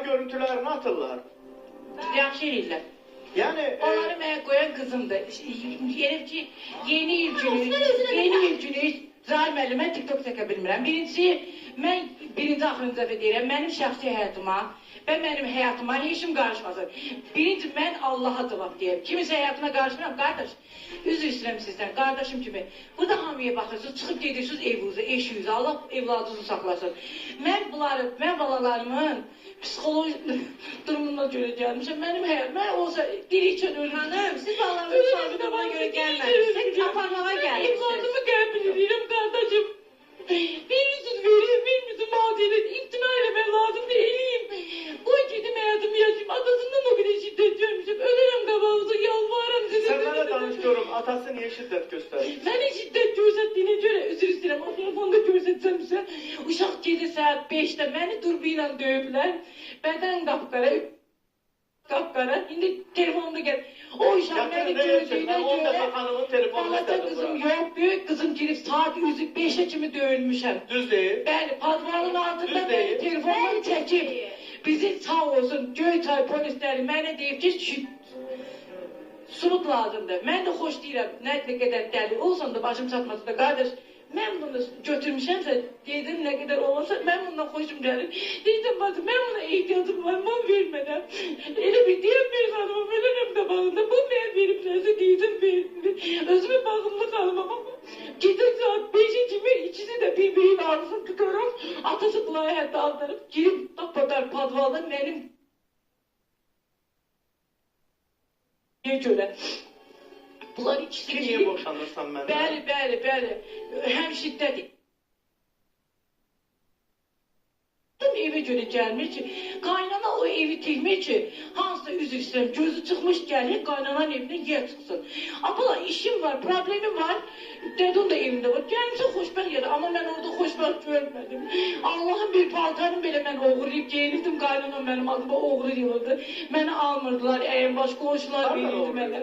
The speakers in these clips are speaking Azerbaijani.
görüntülerini atırlar. Yaxşı eləyirlər. Yani Onları mənə qoyan qızımdır. Yerif ki, yeni il günü Zahir müəllimə TikTok çəkə bilmirəm. Birincisi, mən birinci axırıncı dəfə deyirəm, mənim şəxsi həyatıma və mənim həyatıma heç kim qarışmasın. Birinci, mən Allaha cavab deyəm. Kimisə həyatına qarışmıram, qardaş. Üzr istəyirəm sizdən, qardaşım kimi. Burada hamıya baxırsınız, çıxıb gedirsiniz evinizə, eşiyinizə, Allah evladınızı saxlasın. Mən balalarımın psixoloji durumuna görə gəlmişəm. Mənim həyat, mən olsa dirikçən ölürüm. Hanım, siz balalarınızın sorduğuna görə gəlməmişsiniz, aparmağa gəlmişsiniz. Evladımı qəbul edirəm, qardaşım. Biriniz verir, biriniz mağdur imtina eləməm lazım deyiliyim. Qoy gedim həyatımı yaşayayım. Atasından o qədər şiddet görmüşüm. Ölürəm qabağınıza, yalvarırım size. sen bana danışıyorum, atası niye şiddet gösterir? Mənə şiddet göstərdiyinə görə üzr istəyirəm. O telefonda göstərsəm sizə. Uşaq gecə saat 5-də məni durbi ilə döyüblər. Bədən qapqara. İndi telefonda gəl. O uşaq məni gördüyünə görə balaca qızım yox, böyük qızım girib saat 5-ə kimi döyülmüşəm. Düz değil. Bəli, padvanın altında məni telefondan çəkib. Bizi sağ olsun Göyçay polisləri mənə deyib ki, subut lazımdır. Mən də xoş deyirəm, nə qədər dəli olsan da başım çatmasın da qardaş. Mən bunu götürmüşəmsə, dedim nə qədər olursa, mən bundan xoşum gəlir. Deydim, bacım, mən buna ehtiyacım var, mən vermədəm. Elə bir deyəm bir xanımım, ölürəm qabağında, bu mən verib nəsə deydim, verdim. Özümü bağımlı qalmam ama. Gecə saat 5'e kimi ikisi də bir-birinin ağzını tuturam. Atası bunları hətta aldırıb, girib tapmadar padvalda mənim görə. Bunlar ikisi Ki niye boşanırsan benden? Bəli. Həm şiddət. Eve görə gəlmir ki, qaynana o evi tikmir ki, hansısa üzr istəyirəm, gözü çıxmış gəlir, qaynananın evinə yer çıxsın. Abla, işim var, problemim var, dedin də evində var, gəlmişə xoşbəxt yerə, amma mən orada xoşbəxt görmədim. Allahın bir paltarını belə mən oğurlayıb geyinirdim, qaynanam mənim adıma oğru yığırdı, məni almırdılar, baş qonşular verirdi mənə.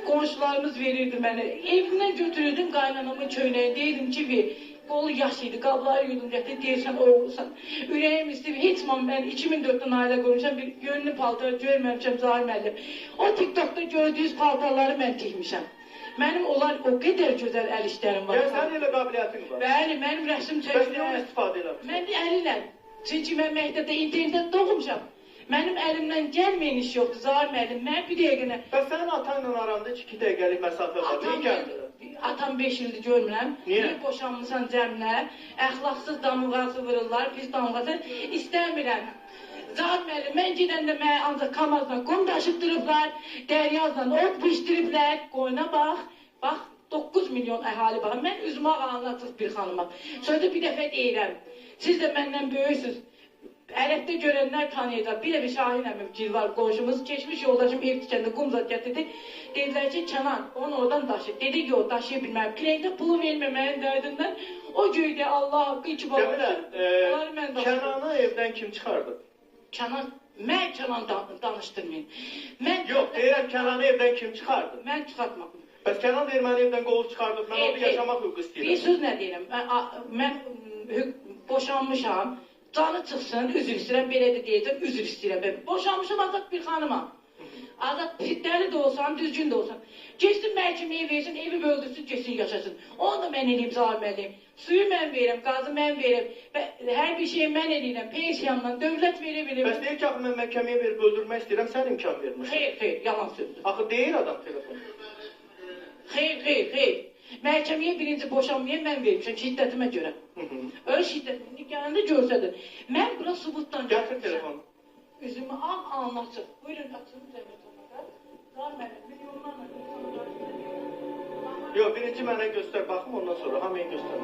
Qonşularımız verirdi mənə, evindən götürürdüm qaynanamın köynəyə, deyirdim ki, qolu yaş idi, qabları yudum gətir, deyirsən oğulsan. Ürəyim istəyib, heç mən 2004-dən ailə qurmuşam, bir yönlü paltar görməmişəm Zahir müəllim. O TikTok'da gördüyünüz paltarları mən tikmişəm. Mənim onlar o qədər gözəl əl işlərim var. Ya sənin elə qabiliyyətin var. Bəli, mənim rəsm çəkirəm. Bəs niyə onu istifadə eləmişsin? Mən əliləm. Çünki mən məktəbdə internetdə doğmuşam. Mənim əlimdən gəlməyən iş yoxdur Zahir müəllim. Mən bir dəqiqənə... Bəs sənin atanla aranda 2 dəqiqəlik məsafə var. Niyə gəlmir? Atam 5 ildir görmürəm. Niyə? Boşanmışsan cəmlə, əxlaqsız damğası vururlar, pis damğası. İstəmirəm. Zahir müəllim, mən gedəndə mənə ancaq kamazla qum daşıtdırıblar, dəryazla ot pişdiriblər. Qoyuna bax, bax 9 milyon əhali var. Mən üzümə ağlatsız bir xanıma. Sözü bir dəfə deyirəm, siz də məndən böyüksünüz. Ərəbdə görənlər tanıyacaq. Bir də bir Şahin əmimcil var, qonşumuz. Keçmiş yoldaşım ev tikəndə qumzat gətirdi. Dedilər ki, Kənan, onu oradan daşı. Dedi ki, o daşıya bilməm. Krenkdə pulu verməməyin dərdindən o göydə Allah haqqı iki Cəmilə, Kənanı evdən kim çıxardı? Kənan, mən Kənan danışdırmayın. Yox, deyirəm, Kənanı evdən kim çıxardı? Mən çıxartmadım. Bəs Kənan deyir, məni evdən qovub çıxardıb, mən orada yaşamaq hüququ istəyirəm. Bir söz nə deyirəm, mən boşanmışam. Canı çıxsın, üzr istəyirəm, belə də deyəcəm, üzr istəyirəm. Boşanmışam azad bir xanıma. Azad dəli də olsan, düzgün də olsan. Geçsin məhkəməyə versin, evi böldürsün, geçsin yaşasın. Onu da mən eləyim, Zahir müəllim. Suyu mən verim, qazı mən verim. Hər bir şeyi mən eləyirəm, pensiyamla, dövlət verir. Bəs deyir ki, mən məhkəməyə verib öldürmək istəyirəm, sən imkan vermişsin. Xeyr, yalan sözdür. Axı deyir adam telefonu. Xeyr. Məhkəməyə birinci boşanmaya mən vermişəm, şiddətimə görə. Öyle şiddətin nikahında görsədir. Mən bura subutdan gətir telefonu. Üzümü anlatsın. Buyurun, açın telefonu. Zahir müəllim, milyonlarla insanlar. Yox, birinci mənə göstər, baxım, ondan sonra hamıya göstər.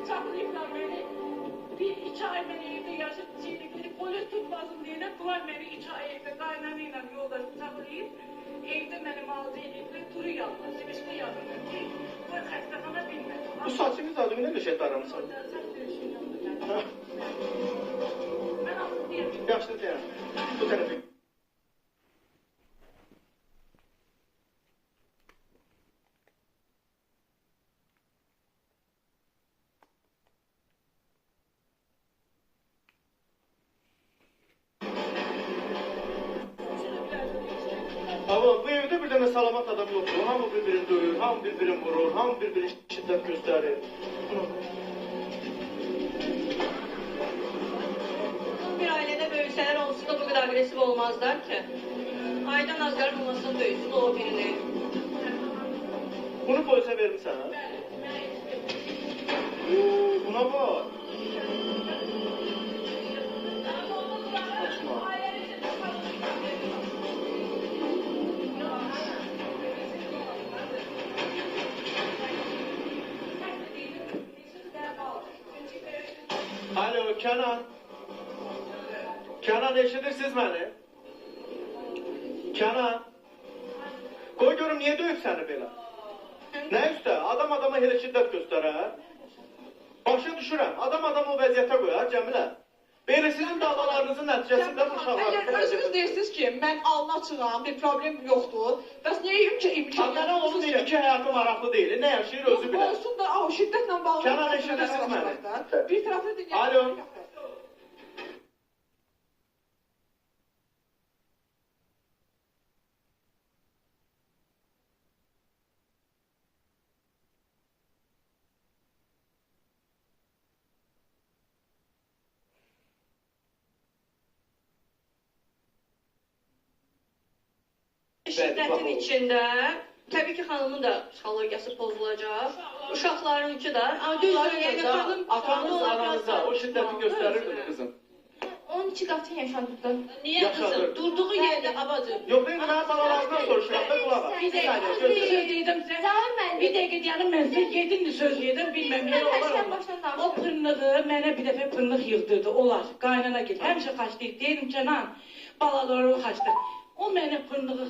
Çatlayıblar məni. Bir 2 ay mən evdə yaşayıb, çiğlikleri polis tutmasın deyilən, bunlar məni 2 ay evdə qaynanıyla yolda çatlayıb, evdə məni mağaza ediblər, turu yazdılar, sevişmə yazdılar ki, bu xəstəxana bilmədim. Bu saçınız adını nə qəşət aramısan? Mən asıl deyəm. Yaxşı deyəm, bu tərəfə. ham bir-birini vurur, ham bir-birini şiddet göstərir. Bir ailede böyüseler onsuz da bu kadar agresif olmazlar ki. Aydan Azgar babasını dövsün o birini. Bunu polise vermişsən, ha? Buna bak. Açma. Alo, Kenan. Kenan, eşidirsiniz məni? Kenan. Qoy görüm, niyə döyüb səni belə? Nə üstə? Adam adama elə şiddət göstərər? Başa düşürəm. Adam adamı o vəziyyətə qoyar, Cəmilə. Belə sizin davalarınızın nəticəsində bu uşaqlar... Əgər özünüz deyirsiniz ki, mən alına çıxam, bir problem yoxdur, bəs niyə yiyim ki, imkan Kenan onun indiki həyatı maraqlı deyil. Nə yaşayır özü bilər. Olsun da, o şiddətlə bağlı... Kenan, eşidirsiniz məni? Bir tərəfli dünya... Alo. Şiddetin içinde tabii ki hanımın da psikolojisi bozulacak. Uşaklarınki de. Ama düz yani hanım Atanız aranıza o şiddeti göstərirdi mi kızım? 12 qatı yaşadıqda. Niye kızım? Yaşadır. Durduğu yerde abacı. Yox, ben mən balalarından soruşuram da qulaq as. Bir saniye, Söz gözlə. dedim size. Zaur müəllim. Bir dəqiqə deyənim mən sizə yedinli söz yedim, bilməm Mən nə olar başdan olmaz. başdan O danışıram. pırnığı mənə bir dəfə pırnıq yığdırdı, olar. Qaynana gel. Həmişə xaçlayıb deyirəm Kenan, balaları xaçdır. O mənə pırnığı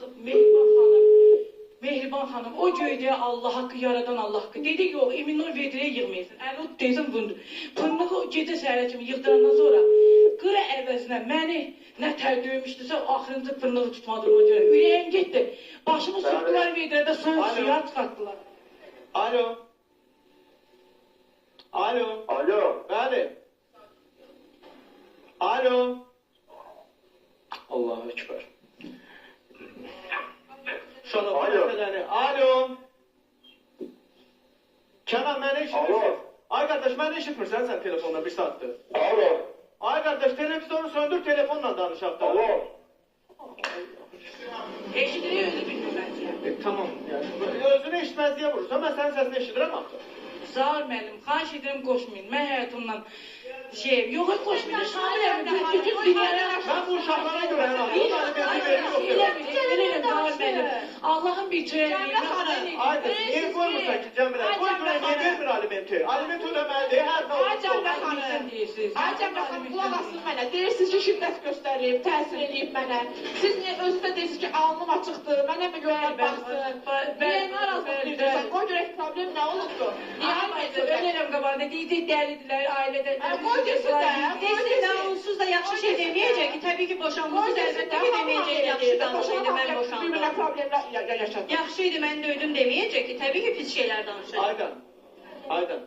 Mehriban xanım, o göydə Allah haqqı yaradan Allah haqqı. Dedi yox, emin ol vedrəyə yığmayasın. Əli o dedim bunu. Pırnığı gecə səhərə kimi yığdırandan sonra qıra əvəzinə məni nə tər döymüşdüsə axırıncı pırnığı tutmadığıma görə ürəyim getdi. Başımı soxdular vedrədə soğuk Alo. suya çıxartdılar. Alo. Alo. Alo. Bəli. Alo. Allahu Ekber. Şuna bu Alo. məsələni. Alo. Kenan, məni eşidirsən? Alo. Ay qardaş, məni eşitmirsən sən telefonla bir saatdır? Alo. Ay qardaş, televizyonu söndür, telefonla danışaq da. Alo. Eşidirik özü bilməməzdir. Tamam, yəni özünü eşitməzliyə vurursan, mən sənin səsini eşidirəm axı. Sağ ol müəllim, xahiş edirəm qoşmayın. Mən həyatımdan yox qoşmayın. Şahirim, bütün dünyaya Mən bu uşaqlara görə hər halda alimenti veriyorum. Allah'ın bir çöreği. Aydır, niyə qoymursan ki, Cəmilə? Qoy görək, niyə vermir alimenti? Alimenti ödəməlidir, hər nə Ay olursa Cəmilə olsun. xanım, deyirsiniz. Ay Cəmilə xanım, qulaq asın mənə. Deyirsiniz ki, şiddət göstərib, təsir edib mənə. Siz niyə özünə deyirsiniz ki, alnım açıqdır, mənə mi görə baxsın? Niyə narazılıq bildirsən? Qoy görək, problem nə olubdur? Niyə almayacaq? Ölürüm qabağında, deyəcək dəlidirlər, ailədə. Qoy desin də, qoy Neyse desin. ben onsuz da yaxşı şey demeyecek ki. Tabii ki boşanmışız elbette ki demeyecek yaxşı danışıydı ben boşandım. Bir-birinə problemlər yaşadı. Yaxşıydı ben dövdüm demeyecek ki. Tabii ki pis şeyler danışacak. Aydan, Aydan.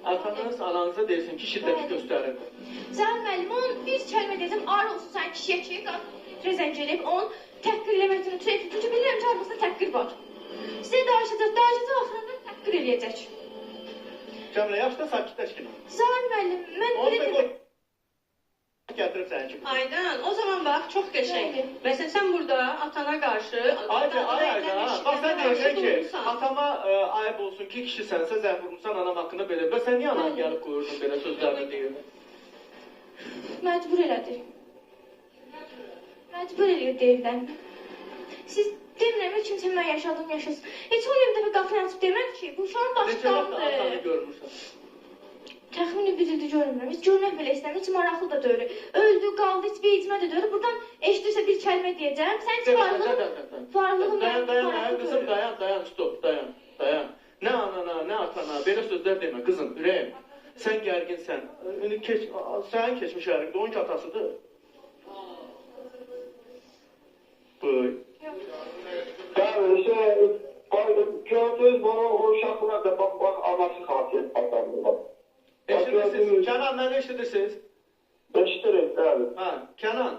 Atanız ananıza desin ki, şiddəti göstərir. Zaur müəllim, onun bir kəlmə dedim, ar olsun sən kişiyə ki, rezən gəlib, onun təhqir eləməkdən ötürü etdi. Çünki bilirəm ki, arasında təhqir var. Sizə danışacaq, axırında təhqir eləyəcək. Cəmilə, yaxşı da sakitləşkin. Zaur müəllim, mən Onu da belə qoy. Gətirib sənin kimi. Aydan o zaman bak çok geçen. Evet. Mesela sen burada atana karşı Aydan, bax sən deyirsən ki, atama ayıb olsun ki, kişisənsə, zəh vurmuşsan anam haqqında belə. Və sən niyə anan gəlib qoyurdun belə sözlərini deyir? məcbur elədi. Məcbur eləyirdi evdən. Siz demirəm, heç kimsə mən yaşadım, yaşasın. Heç o bir dəfə qapını açıb demədi ki, bu uşağın başı Neçə vaxt atanı damdır. görmürsən? Təxmini bir ildir görmürəm. Heç görmək belə istəmirəm, heç maraqlı da deyil. Öldü, qaldı, heç vecimə də deyil. Buradan eşidirsə bir kəlmə deyəcəm. Sən heç varlığın Dayan, qızım, dayan, stop, dayan. Nə anana, nə atana, belə sözlər demə, qızım, ürəyim. Sən gərginsən, sənin keçmiş ərimdə onun ki atasıdır. Bıy. Gördünüz bana o uşaqlar da bak anası xasiyyət atandılar. Eşidirsiniz, Kenan, məni eşidirsiniz? Eşitirik, bəli. Ha, Kenan,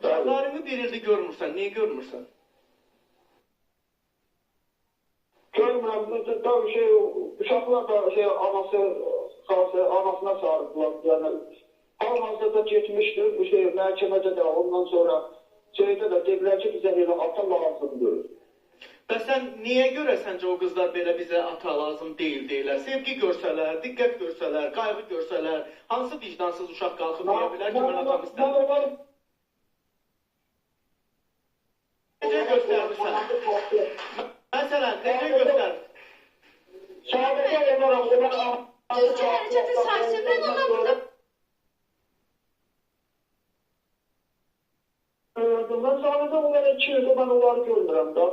uşaqlarını bir ildir görmürsən, niyə görmürsən? görmürəm, da uşaqlar da anasına sarıldılar. Yəni, hal-hazırda getmişdir, bu məhkəmədə də, ondan sonra şeydə də dedilər ki, bizə elə ata lazımdır. Və sən niyə görə səncə o qızlar belə bizə ata lazım deyil deyirlər? Sevgi görsələr, diqqət görsələr, qayğı görsələr, hansı vicdansız uşaq qalxıb deyə bilər ki, mən atam istədim? Necə göstərmirsən? Məsələn, necə göstər? Sadəcə olaraq onlar... Türkiyə hərəkətin sayısı, mən ona burada... Mən sadəcə onlara 2 ildə mən onları görmürəm da.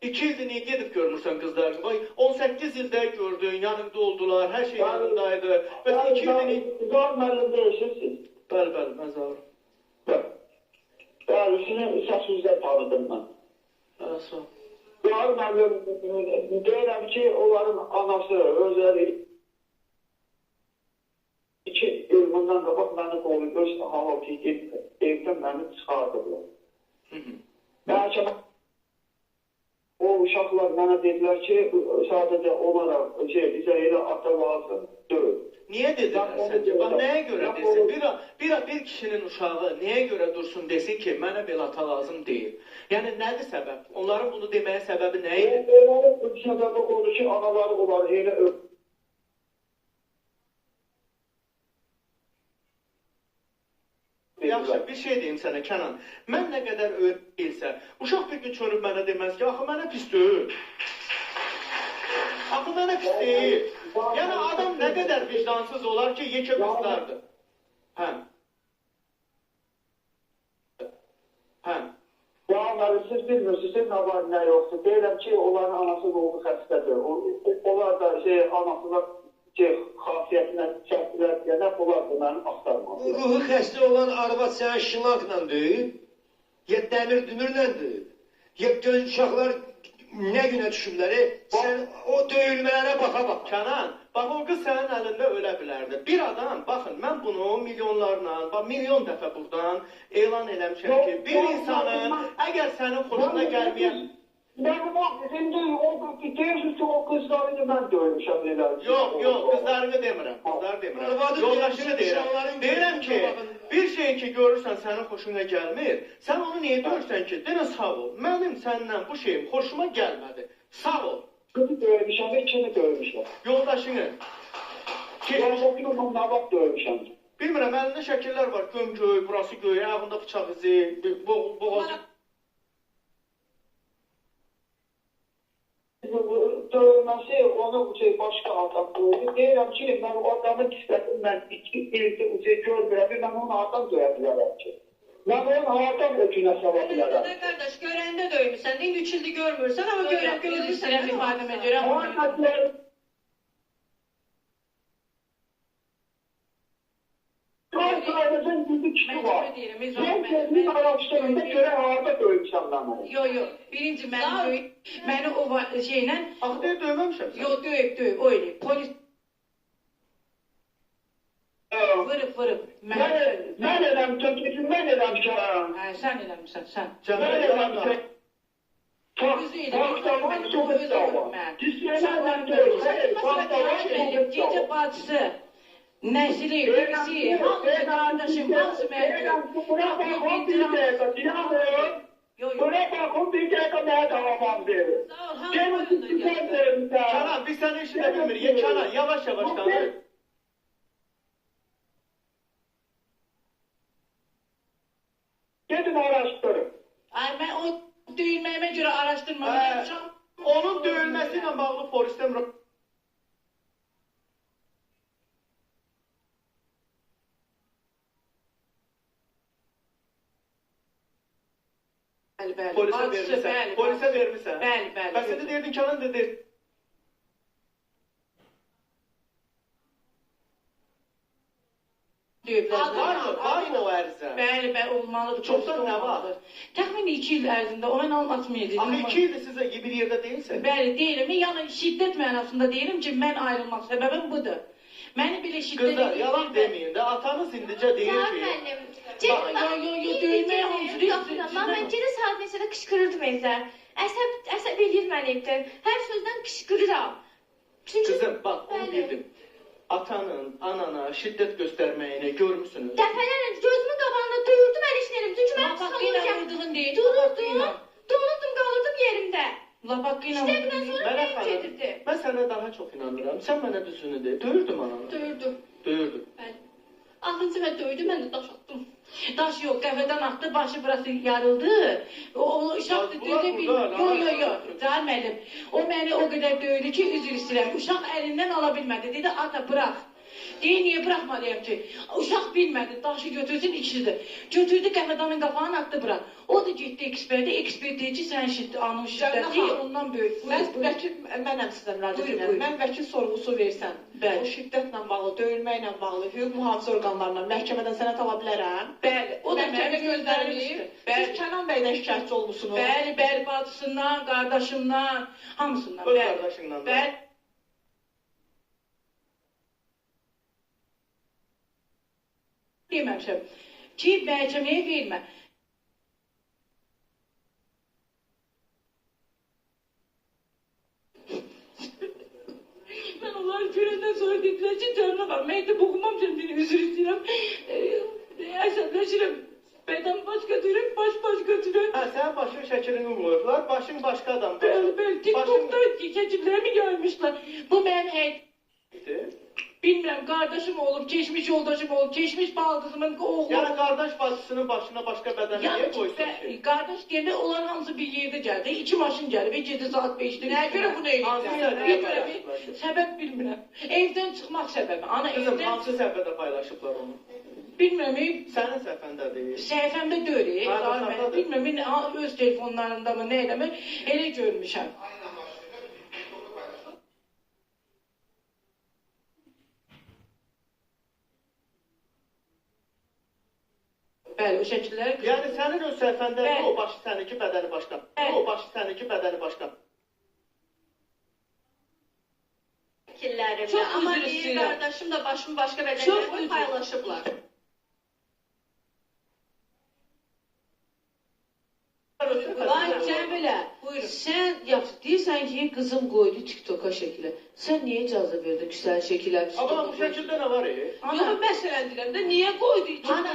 2 ildir niyə gedib görmürsən qızlar? 18 ildə gördün, yanında oldular, hər şey yanındaydı. Bəs 2 ildir niyə... Zar müəllim deyirsiniz. Bəli, mən Zaur. Bəli, sizin səsinizdən tanıdım mən. Sağ ol. Zar müəllim deyirəm ki, onların anası özləri 2 il bundan qabaq məni qolu göstər, hal-hal evdən məni çıxardıblar. Məhkəmə o uşaqlar mənə dedilər ki, sadəcə olaraq bizə elə ata lazım deyil. Niyə dedilər səncə? Bax, nəyə görə desin? Bir kişinin uşağı nəyə görə dursun desin ki, mənə belə ata lazım deyil? Yəni, nədir səbəb? Onların bunu deməyə səbəbi nə idi? Onların səbəbi odur ki, anaları onları elə Yaxşı, bir şey deyim sənə, Kənan. Mən nə qədər öyrəyilsə, uşaq bir gün çönüb mənə deməz ki, axı mənə pis deyil. Axı mənə pis deyil. Yəni, adam nə qədər vicdansız olar ki, yekə qızlardır. Hə. Onları siz bilmirsiniz, nə var, nə yoxdur. Deyirəm ki, onların anası ruhu xəstədir. Onlar da anasına xasiyyətinə çəkdilər deyənə, onlar da mənim axtarmam. Ruhu xəstə olan arvad sənə şılankla deyil, ya dəmir dümürlə deyil, ya göz uşaqlar nə günə düşüblər, sən o döyülmələrə baxa-bax. Kənan, bax o qız sənin əlində ölə bilərdi. Bir adam, baxın, mən bunu milyonlarla, milyon dəfə buradan elan eləmişəm ki, bir insanın əgər sənin xoşuna gəlməyən... Mənim indi deyirsiniz ki, o qızlarını mən döymüşəm deyirlər. Yox, qızlarını demirəm, yoldaşını deyirəm. Deyirəm ki, bir şey ki görürsən sənin xoşuna gəlmir, sən onu niyə döyürsən ki? Denə sağ ol, mənim səndən bu şeyim xoşuma gəlmədi, sağ ol. Qızı döymüşəm və kimi döymüşəm? Yoldaşını. Yoldaşını mən nə vaxt döymüşəm? Bilmirəm, əlində şəkillər var, göm-göy, burası göy, ayağında bıçaq izi, boğazı. Dövməsi, onu başqa adam dövdü. Deyirəm ki, mən o adamın istədim, mən 2 ildə görmürəm, mən onu adam döyə bilərəm ki. Mən onu haradan o günə sala bilərəm. Qardaş, görəndə döymüsən, indi 3 ildir görmürsən, amma görürsən. İfadəmə görə. Sadəcə bir kişi var. Mən gözünün araşdırında görə harada döymüşəm mən onu. Yox, birinci məni o şeylə... Axı deyir, döyməmişəm sən. Yox, döyüb, o eləyib. Polis... Vırıb. Mən eləmişəm, mən eləmişəm. Hə, sən eləmişsən, sən. Mən eləmişəm. Vaxtavan soğuk da var. Disneylerden dövüşəm. Gecə bacısı, nəsli, birisi, hamısı qardaşım, hamısı mənim. Buna baxın bir dəqiqə, dinamıyorum. Buna baxın bir dəqiqə mənə davamam verir. Gelin sizdən verin. Kənan, biz sənin işinə bilmirik. Kənan, yavaş danır. Gedin araşdırın. Ay, mən o döyülməyimə görə araşdırmamışam. Onun döyülməsi ilə bağlı polisdən... Bəli. Polisə vermirsən. Bəli. Bəs indi deyirdin, Kənan dedi. Var mı o ərizə? Bəli, olmalıdır. Çoxdan nə var? Təxmin 2 il ərzində, o mən anlatmayacaqdım. Amma 2 ildir sizə bir yerdə deyilsən. Bəli, deyirəm. Yəni şiddət mənasında deyirəm ki, mən ayrılmaq səbəbim budur. Məni belə şiddət... Qızlar, yalan deməyin də, atanız indicə deyir ki... Yo, döyülməyə hamısı deyir. Mən gecə saat neçədə qışqırırdım evdə. Əsəb eləyir məni. mən evdən. Hər sözdən qışqırıram. Çünki Qızım, bax, onu Bəli. bildim. Atanın, anana şiddət göstərməyini görmüsünüz. Dəfələrlə gözümün qabağında duyurdu mən işlərim. Çünki mən Lapaqıyla psixologiyam. vurduğun deyil. Dururdum, donurdum, qalırdım yerimdə. Lapaqıyla İşlərimdən vurduğun sonra Mənə evim xanım, gedirdi. mən sənə daha çox inanıram. Sən mənə düzünü de. Döyürdüm ananı. Döyürdüm. Döyürdüm. Bəli. Axırıncı və döydü, mən də daş atdım. Daş yok, qəfədən aktı, başı burası yarıldı. O uşaq Bunlar döydü bir... burada, Yo. Can müəllim. O məni o qədər döydü ki, üzr istəyirəm. Uşaq əlindən ala bilmədi. Dedi, ata, bırax. Deyir, niye bırakmalıyım ki? Uşaq bilmədi, daşı götürsün ikisidir. Götürdü qəfədanın qapağını attı bırak. O da getdi ekspertə, ekspert deyir ki, sən anın şiddəti ondan böyük. Mənəm sizə müraciət Buyurun, edirəm. buyurun. Mən vəkil sorğusu versəm, Bəli. o şiddətlə bağlı, döyülməklə bağlı, hüquq mühafizə orqanlarından məhkəmədən sənəd ala bilərəm. Bəli, o da Məhkəmə məni göndərilmişdir. göndərilmişdir. Siz Bəli, Kənan bəydən şikayətçi olmusunuz. bəli, bacısından, qardaşımdan, hamısından. Öz Bəli, qardaşından da. bəli. Deməmişəm ki, məhkəməyə vermə. Ben onları görenden sonra dediler ki canına var. Mektep okumam kendini üzür istəyirəm. Əsəbləşirəm. Bədən baş götürür, baş götürür. Hə, sənin başın şəklini qoyurlar, başın başqa adamda. Bəli, TikTok'da keçiblərimi görmüşlər. Bu mənim həyat. Bilmirəm, qardaşım olub, keçmiş yoldaşım olub, keçmiş baldızımın oğlu. Yəni qardaş bacısının başına başqa bədəni niyə Yəni qoysun ki? qardaş deyəndə onlar hamısı bir yerdə gəldi. 2 maşın gəlib, gecə saat 5-də. Nəyə görə bunu eləyirlər? Bilmirəm, səbəb bilmirəm. Evdən çıxmaq səbəbi. Ana Qızım, evdən hansı səhifədə paylaşıblar onu? bilmirəm. Sənin səhifəndədir. Səhifəmdə deyil. Paylaşandadır. Bilmirəm, öz telefonlarında mı, nə eləmə, elə görmüşəm. Bəli, o şəkillər... Yəni sənin öz səhifəndə Bəli. o başı səninki, bədəni başqa. Bəli. O başı səninki, bədəni başqa. Fikirlərimlə. Çox Amma üzr deyir, istəyirəm. qardaşım da başım başqa Çox bədənlərlə üzr. paylaşıblar. Vay Cəmilə, Buyurun. sən yaxşı deyirsən ki, qızım qoydu TikToka şəkili. Sən niyə icazə verdin ki, sənin şəkillər Amma bu şəkildə nə var? Yox, məsələn deyirəm də, niyə qoydu? Ana,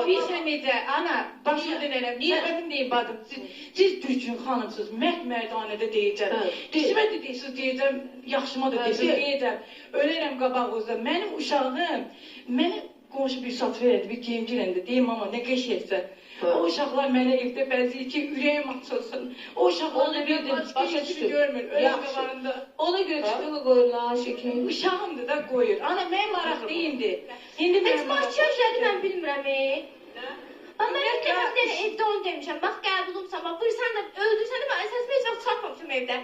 bilsən necə, ana, başa dönərəm. Səbəbim deyim, badım. Siz düzgün xanımsınız, mərdanədə deyəcəm. Hə, Dişimə də deyəsiniz, deyəcəm, yaxşıma da deyəsiniz, deyəcəm. Ölərəm qabağınızda. Mənim uşağım, mənə qonşu bir satır elədi, bir geyim girəndə, deyim amma nə qəşəksə. O uşaqlar mənə evdə bəzəyir ki, ürəyim açılsın. O uşaqlar Onu da bildim, başqa başa heç düşdüm. görmür, ölüm Yaxşı. qabağında. Ona görə TikToka qoyurlar şəkil. Uşağımdır da qoyur. Ana, mən maraq deyildi. İndi Heç mən makyaj nədir mən bilmirəm. Amma mən ilk dəfə bir dənə evdə onu demişəm. Bax, qəbulumsan, bax, buyursan da öldürsən də mən əsasımı heç vaxt çatmamışam evdə.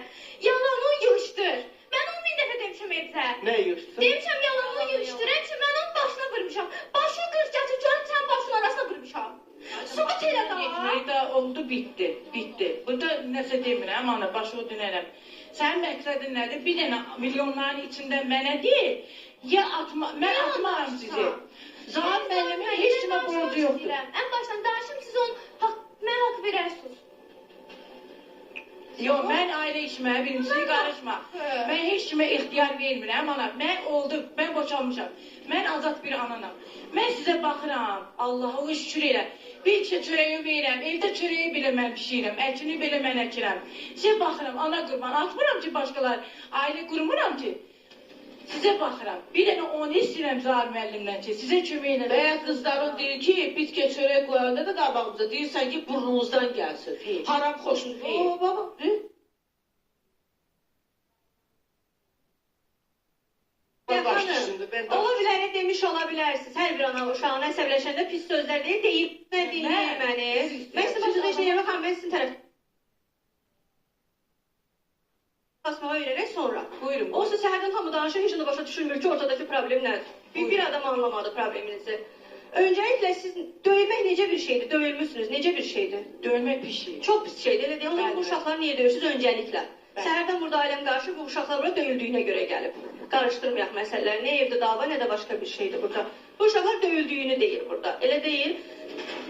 Yalanı yığışdır. Mən onu 1000 dəfə demişəm evdə. Nə yığışsın? Demişəm yalanı yığışdır. Həmişə mən onun başına vurmuşam. Başını qırıq gətir, görüm sən başının arasına vurmuşam. Subut elə daha. Getməyi də oldu, bitdi. Burada nəsə demirəm, ana, başa dönərəm. Sənin məqsədin nədir? Bir dənə milyonların içində mənə deyil, mən atmaram sizi. Zahid müəllimin heç kimə borcu yoxdur. Ən başdan danışım, siz onun mənə haqq verərsiniz. Yox, mən ailə işimə, birincisi qarışma. Mən heç kimə ixtiyar vermirəm, ana. Mən boşalmışam. Mən azad bir ananam. Mən sizə baxıram, Allah'a şükür elə. Bir iki çörəyi verirəm, evdə çörəyi belə mən pişirirəm, əkini belə mən əkirəm. Sizə baxıram, ana qurban, atmıram ki başqalar, ailə qurmuram ki. Sizə baxıram. Bir dənə onu istəyirəm Zahir müəllimdən ki, sizə kömək edə. Bəyə qızların deyir ki, bitkiyə çörək qoyanda da qabağımıza deyirsən ki, burnumuzdan gəlsin. Haram xoşun. O, baba, Ola bilər, demiş ola bilərsiniz. Hər bir ana uşağına əsəbləşəndə pis sözlər deyil, dinləyin məni. Mən sizə başında işləyirəm, baxam, mən sizin tərəf basmağa öyrərək sonra. Buyurun. O siz səhərdən hamı danışır, heç onu başa düşülmür ki, ortadakı problem nədir? Bir adam anlamadı probleminizi. Öncelikle siz dövülmek necə bir şeydir? Dövülmüşsünüz, necə bir şeydir? Dövülmək pis şey. Çok pis şeydir. Elə deyəm, Bəli. bu uşaqlar niyə döyürsünüz öncelikle? Bəli. Səhərdən burada ailəm qarşı bu uşaqlar bura döyüldüyünə görə gəlib. Qarışdırmayaq məsələləri. Nə evdə dava, nə də başqa bir şeydir burada. Bu uşaqlar döyüldüyünü deyir burada. Elə deyil.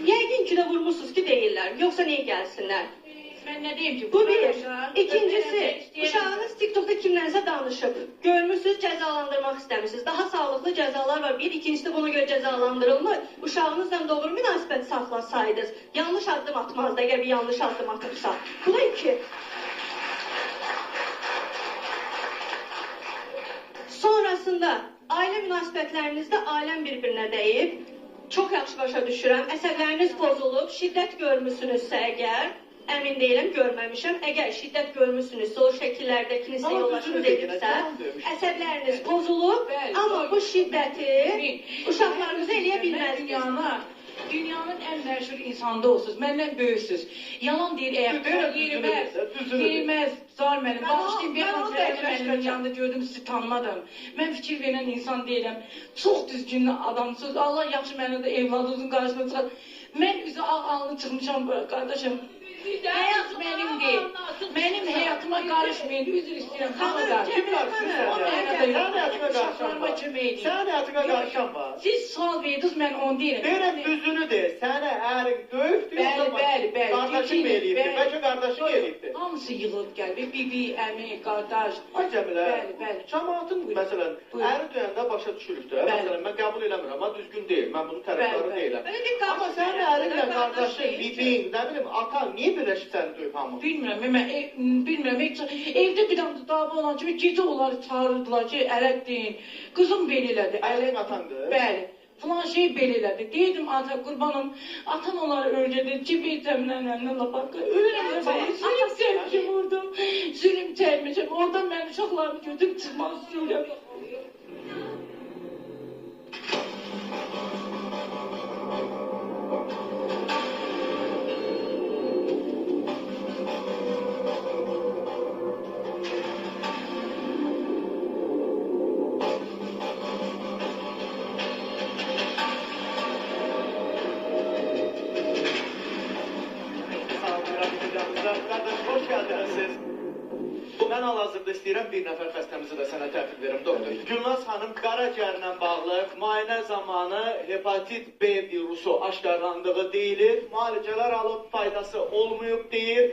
Yəqin ki də vurmuşsunuz ki deyirlər. Yoxsa niyə gəlsinlər? Mən nə deyim ki? Bu bir. Arkadaşlar, İkincisi, istəyirəm. uşağınız TikTokda kimlərsə danışıb. Görmürsünüz, cəzalandırmaq istəmirsiniz. Daha sağlıqlı cəzalar var. Bir, ikincisi buna görə cəzalandırılmır. Uşağınızla doğru münasibət saxlasaydınız, yanlış addım atmazdı, əgər bir yanlış addım atıbsa. Bu da iki. Sonrasında ailə münasibətlərinizdə ailəm bir-birinə dəyib. Çox yaxşı başa düşürəm. Əsəbləriniz pozulub, şiddət görmüsünüzsə əgər, əmin deyiləm, görməmişəm. Əgər şiddət görmüsünüzsə, o şəkillərdə kiminsə yollaşınız edibsə, əsəbləriniz pozulub, amma bu şiddəti uşaqlarınıza eləyə bilməzdiniz. Dünyanın ən məşhur insanda olsunuz, məndən böyüksüz. Yalan deyir, yeməz, zar mənim. Bağışlayın, bir an mənim yanında gördüm, sizi tanımadım. Mən fikir verən insan deyiləm. Çox düzgün adamsınız. Allah yaxşı mənə də evladınızın qarşısına çıxar. Mən üzü ağ alnı çıxmışam, qardaşım. Həyat mənimdir. Mənim həyatıma qarışmayın, üzr istəyirəm. Kim qarışır sən? Sən həyatına qarışan var. Sən həyatına qarışan var. Siz sual verdiniz, mən onu deyirəm. Deyirəm, düzünü de. Sənə ərin döyübdür, Bəli. qardaşın mı eləyibdir? Bəlkə qardaşın eləyibdir. Hamısı yığılıb gəldi. Bibi, əmi, qardaş. Ay Cəmilə, Bəli. cəmaatın məsələn, əri döyəndə başa düşürük də. Məsələn, mən qəbul eləmirəm, amma düzgün deyil. Mən bunun tərəfdarı deyiləm. Amma sənin ərinlə qardaşın, bibin, nə bilim, atan niyə birləşib səni döyüb hamı? Bilmirəm, evdə bir dənə dava olan kimi gecə onları çağırırdılar ki, ərək deyin. Qızım belə elədi. Ərin atandır? Bəli. Falan şey belə elədi. Deydim ata qurbanım, atan onları öldürdü. Cibir təminlənəndən lapaqqa. Öyrənəm, zülüm çəkmişim orada. Zülüm çəkmişim. Oradan mən uşaqlarımı götürüb çıxmaq istəyirəm. Qardaş, hoş gəldiniz siz. Mən hal-hazırda istəyirəm bir nəfər xəstəmizi də sənə təhvil verim, doktor. Gülnaz xanım qaraciyərlə bağlı müayinə zamanı hepatit B virusu aşkarlandığı deyilir. Müalicələr alıb faydası olmayıb deyir.